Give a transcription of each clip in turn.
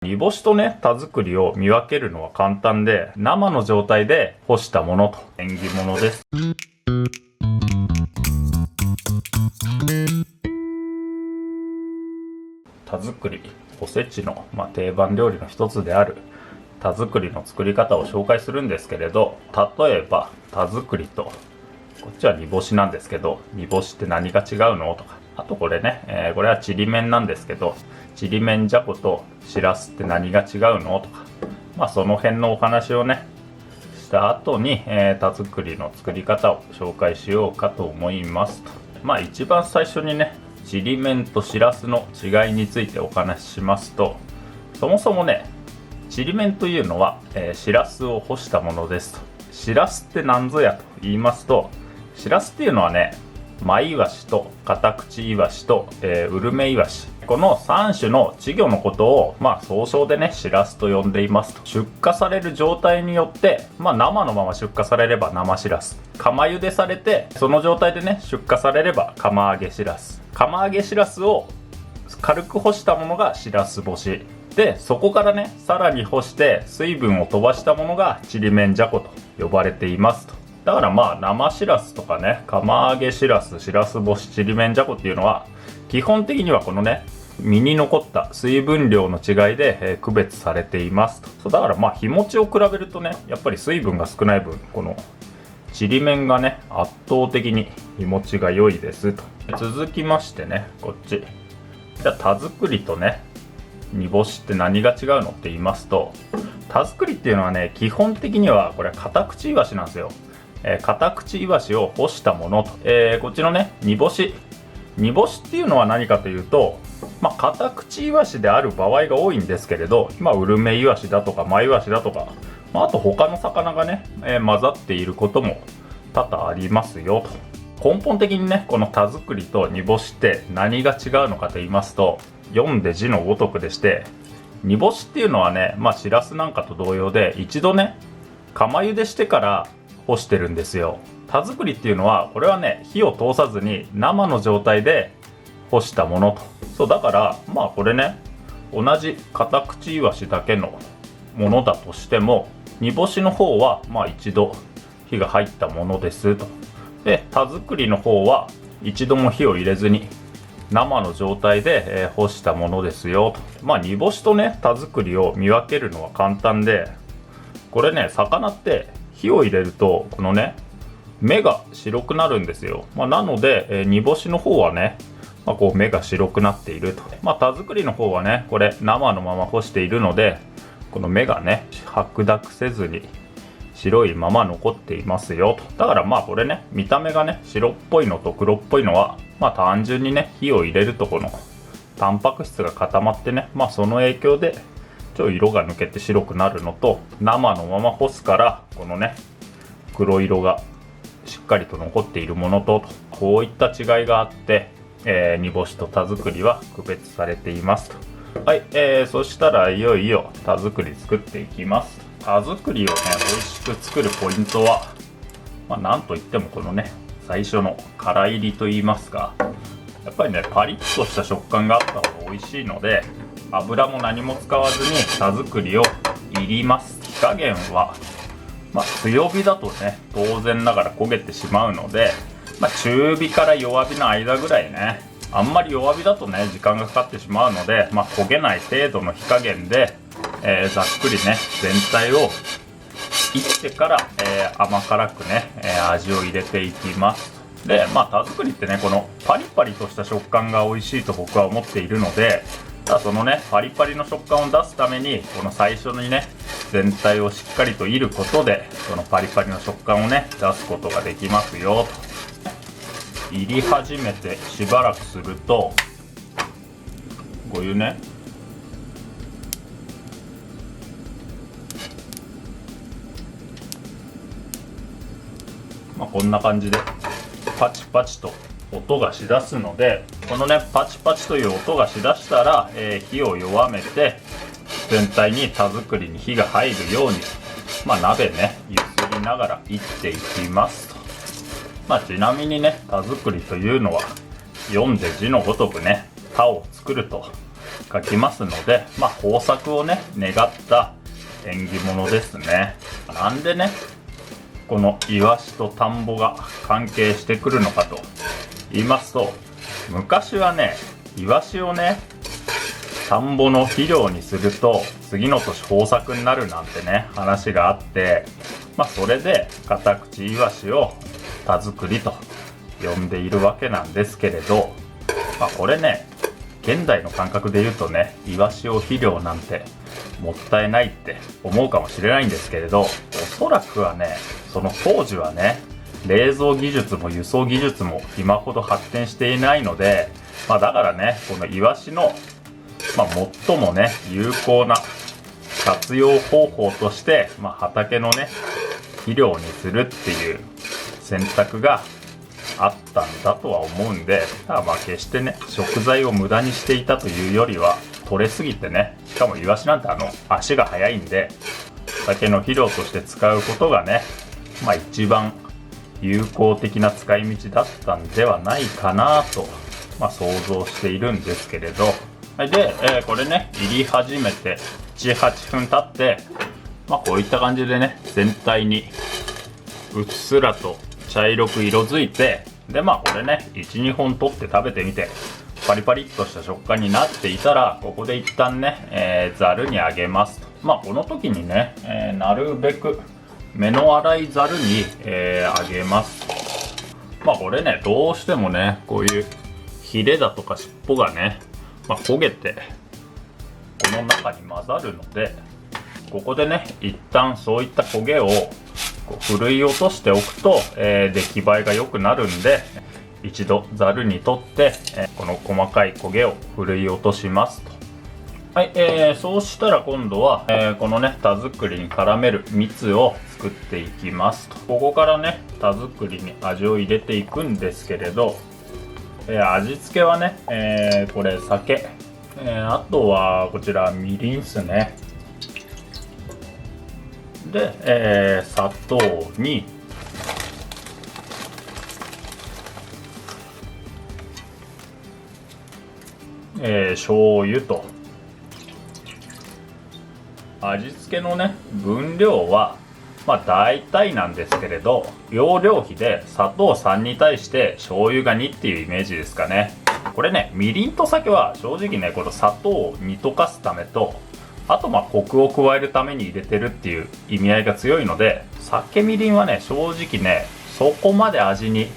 煮干しとね、田作りを見分けるのは簡単で、生の状態で干したものと縁起物です。田作り、おせちの、定番料理の一つである田作りの作り方を紹介するんですけれど、例えば田作りと、こっちは煮干しなんですけど、煮干しって何が違うのとか、あとこれね、これはちりめんなんですけど、ちりめんじゃことしらすって何が違うのとか、その辺のお話をねした後に、田作りの作り方を紹介しようかと思いますと。一番最初にね、ちりめんとしらすの違いについてお話ししますと、そもそもね、ちりめんというのは、しらすを干したものですと。しらすって何ぞやと言いますと、しらすっていうのはね、マイワシとカタクチイワシと、ウルメイワシ、この3種の稚魚のことを総称でね、しらすと呼んでいますと。出荷される状態によって、生のまま出荷されれば生しらす、釜茹でされてその状態でね出荷されれば釜揚げしらす、釜揚げしらすを軽く干したものがしらす干しで、そこからねさらに干して水分を飛ばしたものがちりめんじゃこと呼ばれていますと。だから生しらすとかね、釜揚げしらす、しらす干し、ちりめんじゃこっていうのは基本的にはこのね身に残った水分量の違いで、区別されていますと。だから日持ちを比べるとね、やっぱり水分が少ない分、このちりめんがね圧倒的に日持ちが良いですと。続きましてね、こっちじゃあ田作りとね煮干しって何が違うのって言いますと、田作りっていうのはね、基本的にはこれカタクチイワシなんですよ。カタクチイワシを干したものと、こっちのね煮干しっていうのは何かというと、カタクチイワシである場合が多いんですけれど、ウルメイワシだとかマイワシだとか、あと他の魚がね、混ざっていることも多々ありますよと。根本的にね、この田作りと煮干しって何が違うのかと言いますと、読んで字のごとくでして、煮干しっていうのはね、しらすなんかと同様で一度ね釜茹でしてから干してるんですよ。田作りっていうのはこれはね火を通さずに生の状態で干したものと。そうだからこれね、同じカタクチイワシだけのものだとしても、煮干しの方は一度火が入ったものですと。で田作りの方は一度も火を入れずに生の状態で、干したものですよと。煮干しとね田作りを見分けるのは簡単で、これね魚って火を入れるとこのね目が白くなるんですよ。なので、煮干しの方はね、こう目が白くなっていると。田作りの方はね、これ生のまま干しているので、この目がね白濁せずに白いまま残っていますよと。だからこれね、見た目がね白っぽいのと黒っぽいのは単純にね火を入れるとこのタンパク質が固まってね、その影響で色が抜けて白くなるのと、生のまま干すからこのね黒色がしっかりと残っているものと、こういった違いがあって、煮干しと田作りは区別されていますと。はい、そしたらいよいよ田作り作っていきます。田作りをね美味しく作るポイントは、なんといってもこのね最初の殻入りといいますか、やっぱりねパリッとした食感があった方が美味しいので、油も何も使わずに田作りをいります。火加減は強火だとね当然ながら焦げてしまうので、中火から弱火の間ぐらいね。あんまり弱火だとね時間がかかってしまうので、焦げない程度の火加減で、ざっくりね全体をいってから、甘辛くね、味を入れていきます。で田作りってね、このパリパリとした食感が美味しいと僕は思っているので、そのねパリパリの食感を出すために、この最初にね全体をしっかりと煎ることで、そのパリパリの食感をね出すことができますよと。煎り始めてしばらくすると、こういうねこんな感じでパチパチと音がしだすので、このねパチパチという音がしだしたら、火を弱めて全体に田作りに火が入るように、鍋ねゆすりながら煎っていきますと。ちなみにね田作りというのは読んで字のごとくね田を作ると書きますので、豊作をね願った縁起物ですね。なんでねこのイワシと田んぼが関係してくるのかと言いますと、昔はねイワシをね田んぼの肥料にすると次の年豊作になるなんてね話があって、それでカタクチイワシを田作りと呼んでいるわけなんですけれど、これね現代の感覚で言うとねイワシを肥料なんてもったいないって思うかもしれないんですけれど、おそらくはねその当時はね冷蔵技術も輸送技術も今ほど発展していないので、だからねこのイワシの、最もね有効な活用方法として、畑のね肥料にするっていう選択があったんだとは思うんで、決してね食材を無駄にしていたというよりは、取れすぎてね、しかもイワシなんて足が速いんで畑の肥料として使うことがね一番有効的な使い道だったんではないかなと、想像しているんですけれど、で、これね入り始めて 7,8 分経って、こういった感じでね全体にうっすらと茶色く色づいて、でこれね 1,2 本取って食べてみてパリパリっとした食感になっていたら、ここで一旦ねざるにあげますと。この時にね、なるべく目の粗いざるに、あげます。これねどうしてもねこういうヒレだとか尻尾がね、焦げてこの中に混ざるので、ここでね一旦そういった焦げをふるい落としておくと、出来栄えが良くなるんで、一度ざるに取って、この細かい焦げをふるい落としますと。はい、そうしたら今度は、このね田作りに絡める蜜を作っていきますと。ここからね田作りに味を入れていくんですけれど、味付けはね、これ酒、あとはこちらみりんっすね。で、砂糖に醤油と、味付けのね分量は大体なんですけれど、容量比で砂糖3に対して醤油が2っていうイメージですかね。これねみりんと酒は正直ねこの砂糖を煮溶かすためと、あとコクを加えるために入れてるっていう意味合いが強いので、酒みりんはね正直ねそこまで味に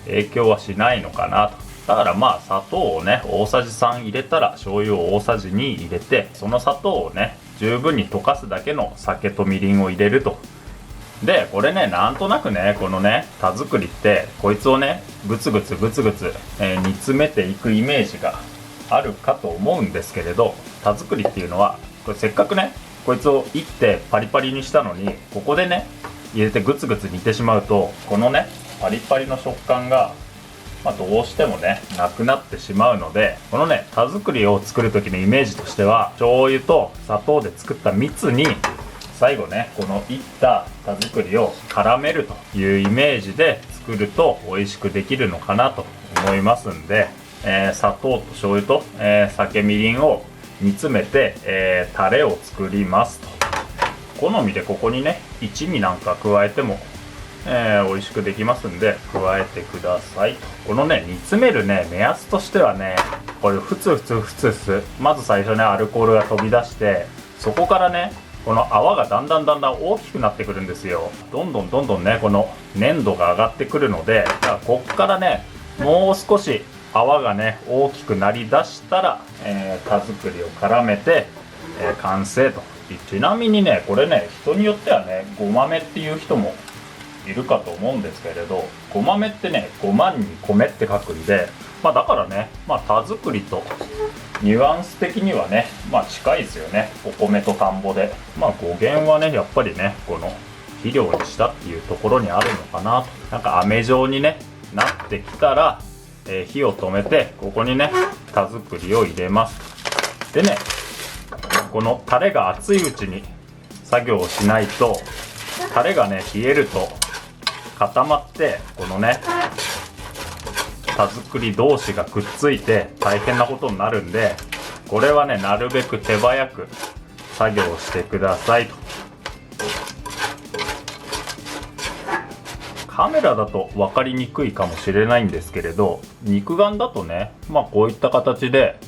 影響はしないのかなと。だから砂糖をね大さじ3入れたら醤油を大さじ2入れて、その砂糖をね十分に溶かすだけの酒とみりんを入れると。でこれねなんとなくねこのね田作りってこいつをねグツグツ煮詰めていくイメージがあるかと思うんですけれど、田作りっていうのはこれせっかくねこいつをいってパリパリにしたのに、ここでね入れてグツグツ煮てしまうと、このねパリパリの食感がどうしてもねなくなってしまうので、このね田作りを作る時のイメージとしては、醤油と砂糖で作った蜜に最後ねこのいった田作りを絡めるというイメージで作ると美味しくできるのかなと思いますんで、砂糖と醤油と、酒みりんを煮詰めて、タレを作りますと。好みでここにね一味なんか加えても美味しくできますんで加えてくださいと。このね煮詰めるね目安としてはね、これふつふつまず最初ねアルコールが飛び出して、そこからねこの泡がだんだん大きくなってくるんですよ。どんどんねこの粘度が上がってくるので、だからこっからねもう少し泡がね大きくなりだしたら、田作りを絡めて、完成と。ちなみにねこれね人によってはねごまめっていう人もいるかと思うんですけれど、ごまめってね5万に米って書くんで、だからね田作りとニュアンス的にはね近いですよね。お米と田んぼで語源はねやっぱりねこの肥料にしたっていうところにあるのかなと。なんか飴状にねなってきたら、火を止めてここにね田作りを入れます。でねこのタレが熱いうちに作業をしないと、タレがね冷えると固まってこのね田作り同士がくっついて大変なことになるんで、これはね、なるべく手早く作業してくださいと。カメラだと分かりにくいかもしれないんですけれど、肉眼だとね、こういった形で、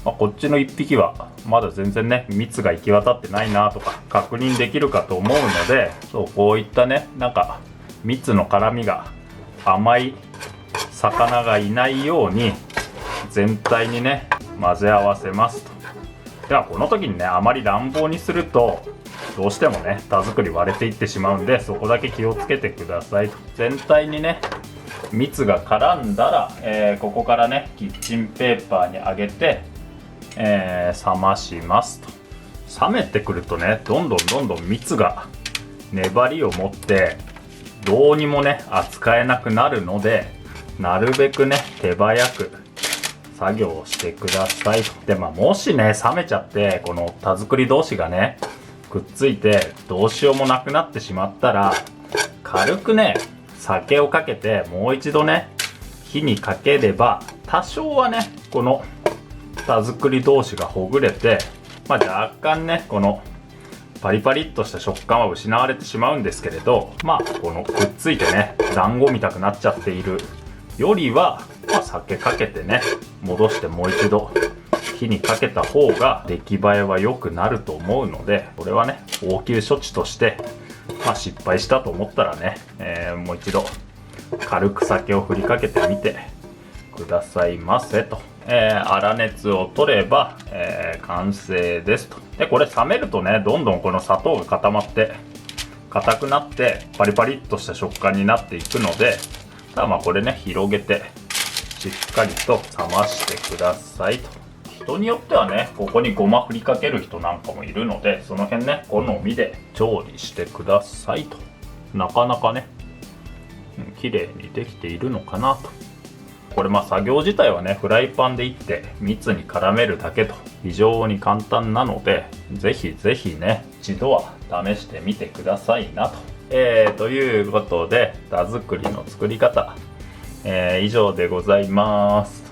こっちの1匹はまだ全然ね蜜が行き渡ってないなとか確認できるかと思うので、こういったね蜜の絡みが甘い魚がいないように全体にね混ぜ合わせますと。ではこの時にね、あまり乱暴にするとどうしてもね田作り割れていってしまうんで、そこだけ気をつけてくださいと。全体にね蜜が絡んだら、ここからねキッチンペーパーにあげて、冷ましますと。冷めてくるとね、どんどん蜜が粘りを持ってどうにもね扱えなくなるので、なるべくね手早く作業をしてくださいと。でもしね冷めちゃってこの田作り同士がねくっついてどうしようもなくなってしまったら、軽くね酒をかけてもう一度ね火にかければ多少はねこの田作り同士がほぐれて、若干ねこのパリパリっとした食感は失われてしまうんですけれど、このくっついてね団子みたくなっちゃっているよりは、酒かけてね戻してもう一度火にかけた方が出来栄えは良くなると思うので、これはね応急処置として、失敗したと思ったらね、もう一度軽く酒を振りかけてみてくださいませと。粗熱を取れば、完成ですと。でこれ冷めるとねどんどんこの砂糖が固まって硬くなってパリパリっとした食感になっていくので、これね広げてしっかりと冷ましてくださいと。人によってはねここにごま振りかける人なんかもいるので、その辺ね好みで調理してくださいと。なかなかね綺麗にできているのかなと。これ作業自体はねフライパンでいって蜜に絡めるだけと非常に簡単なので、ぜひぜひね一度は試してみてくださいなと。ということで田作りの作り方、以上でございます。